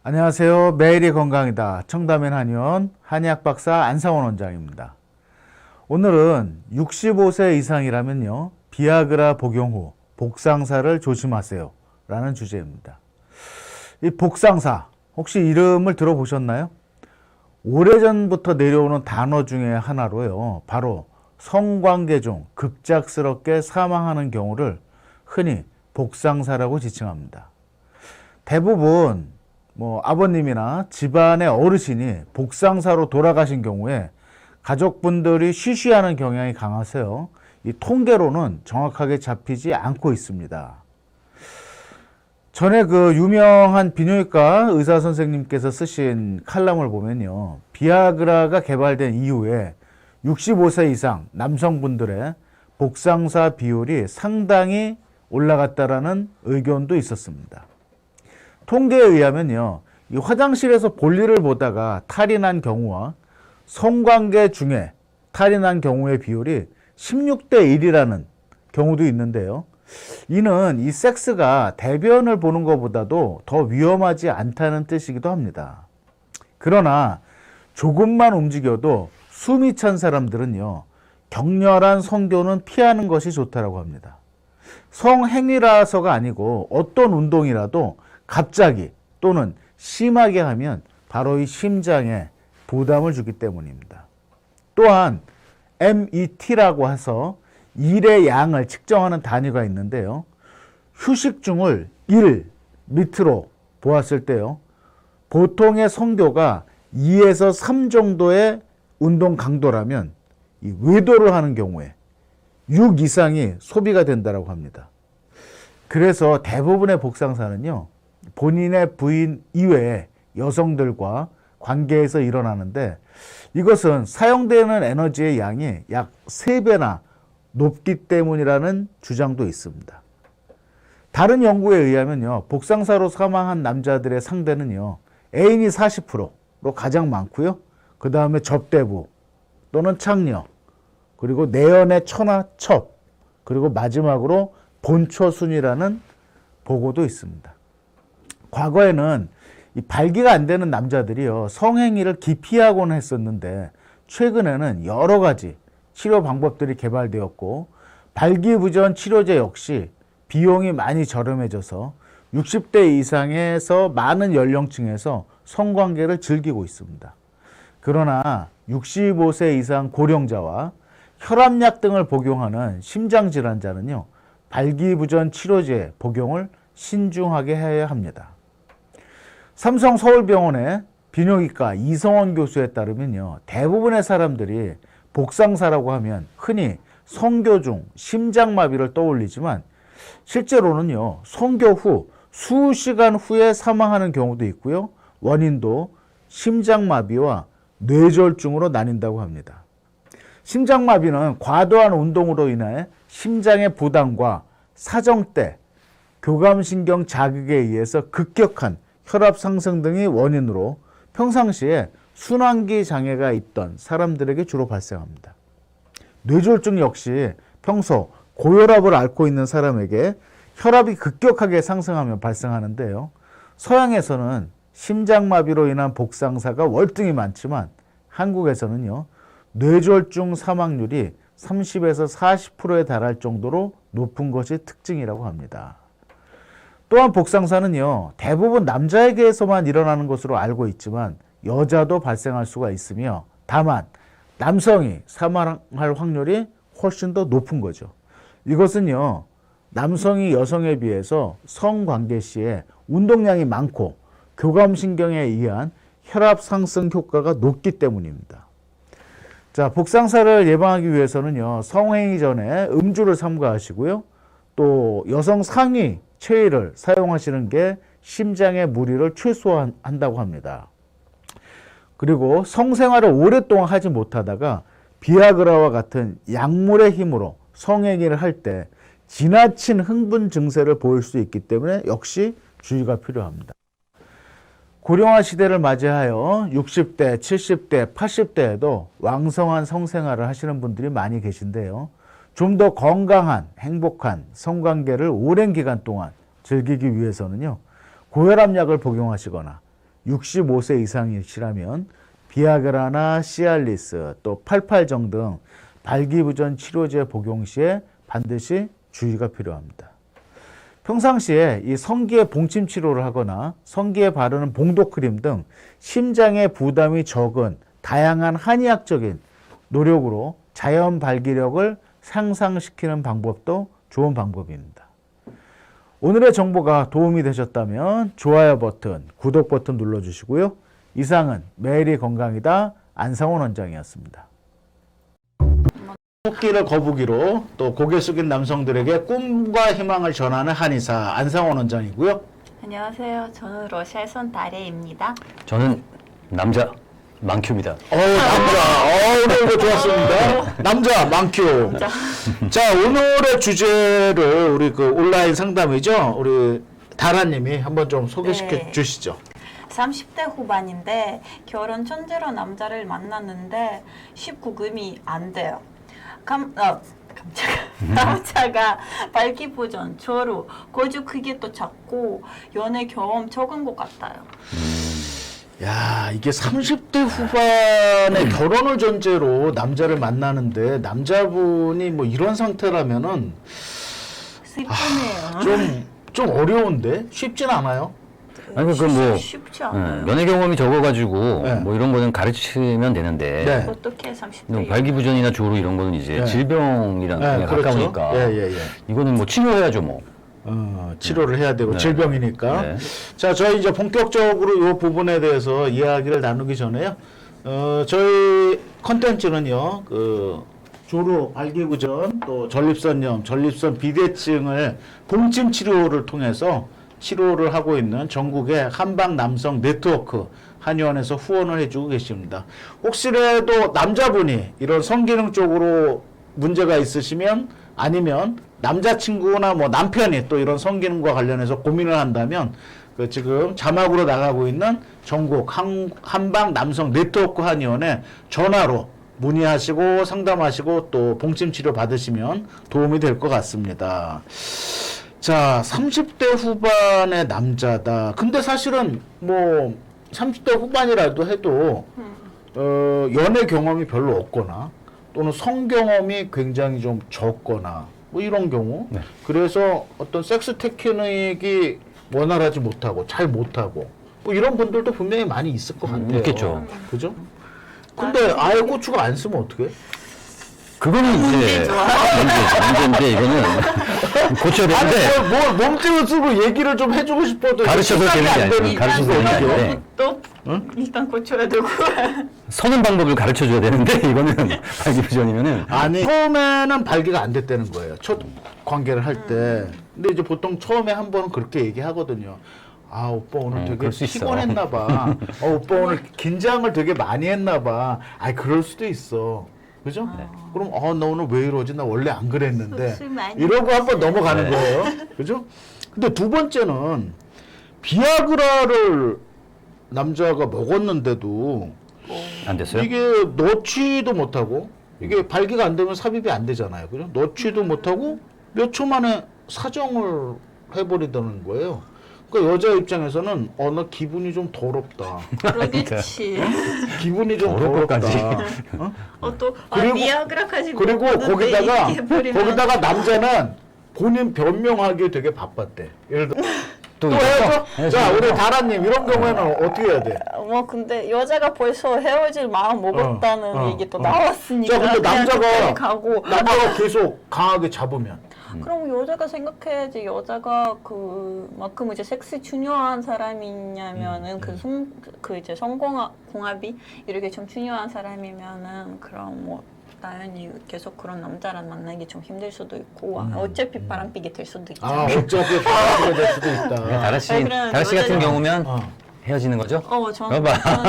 안녕하세요. 매일이 건강이다. 청담인 한의원 한의학박사 안상원 원장입니다. 오늘은 65세 이상이라면요, 비아그라 복용 후 복상사를 조심하세요 라는 주제입니다. 이 복상사 혹시 이름을 들어보셨나요? 오래전부터 내려오는 단어 중에 하나로요, 바로 성관계 중 급작스럽게 사망하는 경우를 흔히 복상사라고 지칭합니다. 대부분 아버님이나 집안의 어르신이 복상사로 돌아가신 경우에 가족분들이 쉬쉬하는 경향이 강하세요. 이 통계로는 정확하게 잡히지 않고 있습니다. 전에 그 유명한 비뇨기과 의사 선생님께서 쓰신 칼럼을 보면요, 비아그라가 개발된 이후에 65세 이상 남성분들의 복상사 비율이 상당히 올라갔다라는 의견도 있었습니다. 통계에 의하면요, 이 화장실에서 볼일을 보다가 탈이 난 경우와 성관계 중에 탈이 난 경우의 비율이 16대 1이라는 경우도 있는데요. 이는 이 섹스가 대변을 보는 것보다도 더 위험하지 않다는 뜻이기도 합니다. 그러나 조금만 움직여도 숨이 찬 사람들은요, 격렬한 성교는 피하는 것이 좋다고 합니다. 성행위라서가 아니고 어떤 운동이라도 갑자기 또는 심하게 하면 바로 이 심장에 부담을 주기 때문입니다. 또한 MET라고 해서 일의 양을 측정하는 단위가 있는데요, 휴식 중을 1 밑으로 보았을 때요, 보통의 성교가 2에서 3 정도의 운동 강도라면 이 외도를 하는 경우에 6 이상이 소비가 된다고 합니다. 그래서 대부분의 복상사는요, 본인의 부인 이외에 여성들과 관계에서 일어나는데, 이것은 사용되는 에너지의 양이 약 3배나 높기 때문이라는 주장도 있습니다. 다른 연구에 의하면요, 복상사로 사망한 남자들의 상대는요, 애인이 40%로 가장 많고요, 그 다음에 접대부 또는 창녀, 그리고 내연의 처나 첩, 그리고 마지막으로 본초순이라는 보고도 있습니다. 과거에는 이 발기가 안 되는 남자들이요, 성행위를 기피하곤 했었는데, 최근에는 여러 가지 치료 방법들이 개발되었고, 발기부전 치료제 역시 비용이 많이 저렴해져서 60대 이상에서 많은 연령층에서 성관계를 즐기고 있습니다. 그러나 65세 이상 고령자와 혈압약 등을 복용하는 심장질환자는요, 발기부전 치료제 복용을 신중하게 해야 합니다. 삼성 서울병원의 비뇨기과 이성원 교수에 따르면요, 대부분의 사람들이 복상사라고 하면 흔히 성교 중 심장마비를 떠올리지만, 실제로는요, 성교 후 수시간 후에 사망하는 경우도 있고요, 원인도 심장마비와 뇌졸중으로 나뉜다고 합니다. 심장마비는 과도한 운동으로 인해 심장의 부담과 사정대, 교감신경 자극에 의해서 급격한 혈압 상승 등이 원인으로 평상시에 순환기 장애가 있던 사람들에게 주로 발생합니다. 뇌졸중 역시 평소 고혈압을 앓고 있는 사람에게 혈압이 급격하게 상승하면 발생하는데요, 서양에서는 심장마비로 인한 복상사가 월등히 많지만 한국에서는요, 뇌졸중 사망률이 30에서 40%에 달할 정도로 높은 것이 특징이라고 합니다. 또한 복상사는요, 대부분 남자에게서만 일어나는 것으로 알고 있지만 여자도 발생할 수가 있으며, 다만 남성이 사망할 확률이 훨씬 더 높은 거죠. 이것은요, 남성이 여성에 비해서 성관계 시에 운동량이 많고 교감신경에 의한 혈압 상승 효과가 높기 때문입니다. 자, 복상사를 예방하기 위해서는요, 성행위 전에 음주를 삼가하시고요, 또 여성 상위 체위를 사용하시는 게 심장의 무리를 최소화한다고 합니다. 그리고 성생활을 오랫동안 하지 못하다가 비아그라와 같은 약물의 힘으로 성행위를 할 때 지나친 흥분 증세를 보일 수 있기 때문에 역시 주의가 필요합니다. 고령화 시대를 맞이하여 60대, 70대, 80대에도 왕성한 성생활을 하시는 분들이 많이 계신데요, 좀 더 건강한 행복한 성관계를 오랜 기간 동안 즐기기 위해서는요, 고혈압약을 복용하시거나 65세 이상이시라면 비아그라나 시알리스 또 팔팔정 등 발기부전 치료제 복용 시에 반드시 주의가 필요합니다. 평상시에 이 성기에 봉침 치료를 하거나 성기에 바르는 봉독크림 등 심장의 부담이 적은 다양한 한의학적인 노력으로 자연 발기력을 상승시키는 방법도 좋은 방법입니다. 오늘의 정보가 도움이 되셨다면 좋아요 버튼, 구독 버튼 눌러주시고요. 이상은 매일이 건강이다 안상원 원장이었습니다. 토끼를 거북이로 또 고개 숙인 남성들에게 꿈과 희망을 전하는 한의사 안상원 원장이고요. 안녕하세요. 저는 러시아에서 온 다레입니다. 저는 남자 망큐입니다. 남자. 오늘도 좋았습니다. 남자 망큐. 자, 오늘의 주제를 우리 그 온라인 상담이죠. 우리 다라님이 한번 좀 소개시켜 네. 주시죠. 30대 후반인데 결혼 전제로 남자를 만났는데 19금이 안 돼요. 깜짝아. 남자가 발기부전, 저루, 거주 크기도 작고 연애 경험 적은 것 같아요. 야, 이게 30대 후반에 결혼을 전제로 남자를 만나는데 남자분이 뭐 이런 상태라면은 슬프네요. 좀 어려운데 쉽진 않아요. 아니 그 뭐 쉽지 않아요. 연애 경험이 적어가지고 네. 뭐 이런 거는 가르치면 되는데 네. 어떻게 30대 발기부전이나 조루 이런 거는 이제 네. 질병이랑 네, 가까우니까 예. 이거는 뭐 치료해야죠 뭐. 치료를 해야 되고 네. 질병이니까. 네. 자, 저희 이제 본격적으로 이 부분에 대해서 이야기를 나누기 전에요. 저희 컨텐츠는요, 그 조루, 발기부전, 또 전립선염, 전립선 비대증을 봉침 치료를 통해서 치료를 하고 있는 전국의 한방 남성 네트워크 한의원에서 후원을 해주고 계십니다. 혹시라도 남자분이 이런 성기능 쪽으로 문제가 있으시면 아니면 남자친구나 뭐 남편이 또 이런 성기능과 관련해서 고민을 한다면 그 지금 자막으로 나가고 있는 전국 한방 남성 네트워크 한의원에 전화로 문의하시고 상담하시고 또 봉침 치료 받으시면 도움이 될 것 같습니다. 자, 30대 후반의 남자다. 근데 사실은 뭐 30대 후반이라도 해도 연애 경험이 별로 없거나 또는 성 경험이 굉장히 좀 적거나 뭐 이런 경우. 네. 그래서 어떤 섹스 테크닉이 원활하지 못하고 잘 못하고 뭐 이런 분들도 분명히 많이 있을 것 같아요. 있겠죠. 그죠? 근데 아예 고추가 안 쓰면 어떡해? 그거는 이제 문제인데 이거는 고쳐야 되는데 아니 뭘 몸집을 쓰고 얘기를 좀 해주고 싶어도 가르쳐도 시간이 되는 게 안 아니고 되니까 가르쳐도 되는 게 어떡해? 아닌데 또 일단 고쳐야 되고. 서는 방법을 가르쳐줘야 되는데 이거는 발기부전이면은 아니 처음에는 발기가 안 됐다는 거예요. 첫 관계를 할 때. 근데 이제 보통 처음에 한 번은 그렇게 얘기하거든요. 아 오빠 오늘 되게 그럴 수 있어. 피곤했나 봐. 오빠 오늘 긴장을 되게 많이 했나 봐. 아 그럴 수도 있어. 그죠? 그럼 나 오늘 왜 이러지? 나 원래 안 그랬는데. 술 많이 이러고 한 번 넘어가는 네. 거예요. 그죠? 근데 두 번째는 비아그라를 남자가 먹었는데도 안 됐어요? 이게 넣지도 못하고 이게 발기가 안 되면 삽입이 안 되잖아요. 그죠? 넣지도 못하고 몇 초 만에 사정을 해버리다는 거예요. 그러니까 여자 입장에서는 나 기분이 좀 더럽다. 그러겠지. 기분이 좀 더러울 더럽다. 것까지. 어? 또 그리고- 미아그라까지 그리고 먹었는데 거기다가 남자는 본인 변명하기 되게 바빴대. 예를 들어 또 헤어져? 자 우리 다라님 이런 경우에는 어떻게 해야 돼? 뭐 근데 여자가 벌써 헤어질 마음 먹었다는 얘기 또 나왔으니까 자 근데 그냥 남자가 끝까지 가고 계속 강하게 잡으면 그럼 여자가 생각해야지 여자가 그만큼 이제 섹스 중요한 사람이냐면은 그 이제 성공합이 이렇게 좀 중요한 사람이면은 그럼 뭐 당연히 계속 그런 남자랑 만나기 좀 힘들 수도 있고 어차피 바람피게 될 수도 있잖아. 어차피 바람피게 될 수도 있다. 다라 씨, 그럼 다라 씨 같은 여자는- 경우면 어. 헤어지는 거죠?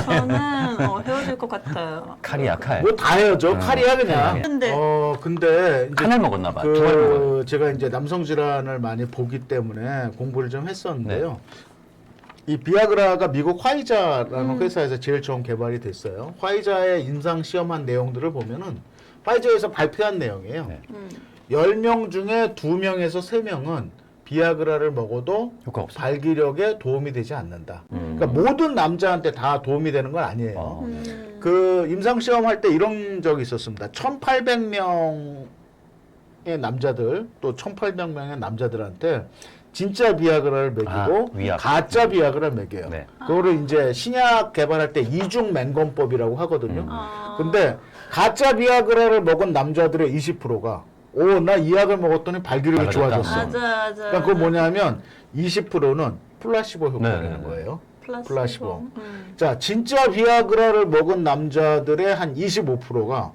저는 헤어질 것 같아요. 칼이야 칼. 뭐 다 헤어져. 칼이야 그냥. 근데- 근데 이제 칼을 먹었나 봐. 두 알 먹어요. 제가 이제 남성 질환을 많이 보기 때문에 공부를 좀 했었는데요. 이 비아그라가 미국 화이자라는 회사에서 제일 처음 개발이 됐어요. 화이자의 임상 시험한 내용들을 보면은 화이자에서 발표한 내용이에요. 네. 10명 중에 2명에서 3명은 비아그라를 먹어도 효과 없어. 발기력에 도움이 되지 않는다. 그러니까 모든 남자한테 다 도움이 되는 건 아니에요. 그 임상 시험할 때 이런 적이 있었습니다. 1,800명의 남자들 또 1,800명의 남자들한테 진짜 비아그라를 먹이고 위약. 가짜 비아그라를 먹여요. 네. 그거를 이제 신약 개발할 때 이중 맹검법이라고 하거든요. 아. 근데 가짜 비아그라를 먹은 남자들의 20%가 나 이 약을 먹었더니 발기력이 달라졌다. 좋아졌어. 맞아. 그러니까 그거 뭐냐면 20%는 플라시보 효과라는 네, 네, 거예요. 플라시보. 플라시보. 자, 진짜 비아그라를 먹은 남자들의 한 25%가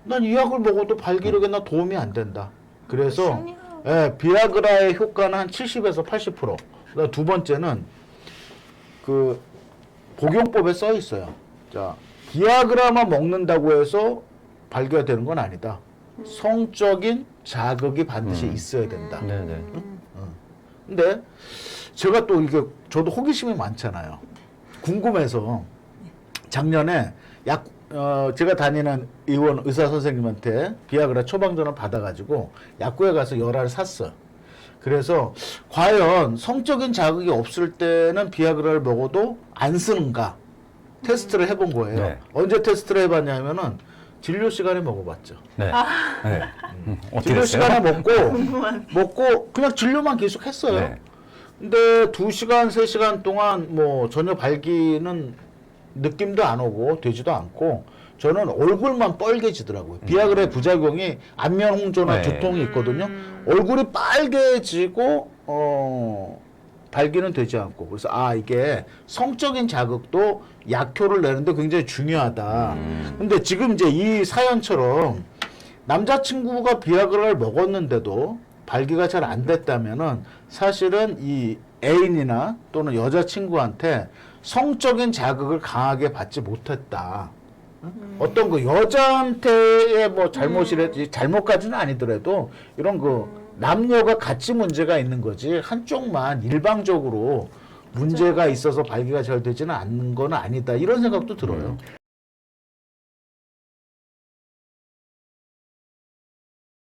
난 이 약을 먹어도 발기력에 나 도움이 안 된다. 그래서 신기하다. 비아그라의 효과는 한 70에서 80%. 그다음 두 번째는 그 복용법에 써 있어요. 자, 비아그라만 먹는다고 해서 발기가 되는 건 아니다. 성적인 자극이 반드시 있어야 된다. 네네. 근데 제가 또 이게 저도 호기심이 많잖아요. 궁금해서 작년에 제가 다니는 의원 의사 선생님한테 비아그라 처방전을 받아가지고 약국에 가서 열알을 샀어요. 그래서 과연 성적인 자극이 없을 때는 비아그라를 먹어도 안 쓰는가 테스트를 해본 거예요. 네. 언제 테스트를 해봤냐면은 진료 시간에 먹어봤죠. 네. 네. 어떻게 진료 됐어요? 시간에 먹고 그냥 진료만 계속 했어요. 네. 근데 2시간, 3시간 동안 뭐 전혀 발기는 느낌도 안 오고 되지도 않고 저는 얼굴만 뻘개지더라고요. 비아그라의 부작용이 안면 홍조나 네. 두통이 있거든요. 얼굴이 빨개지고 발기는 되지 않고 그래서 이게 성적인 자극도 약효를 내는데 굉장히 중요하다. 근데 지금 이제 이 사연처럼 남자친구가 비아그라를 먹었는데도 발기가 잘 안 됐다면은 사실은 이 애인이나 또는 여자친구한테 성적인 자극을 강하게 받지 못했다. 어떤 그 여자한테의 뭐 잘못이랬지 잘못까지는 아니더라도 이런 그 남녀가 같이 문제가 있는 거지 한쪽만 일방적으로 문제가 있어서 발기가 잘 되지는 않는 건 아니다 이런 생각도 들어요.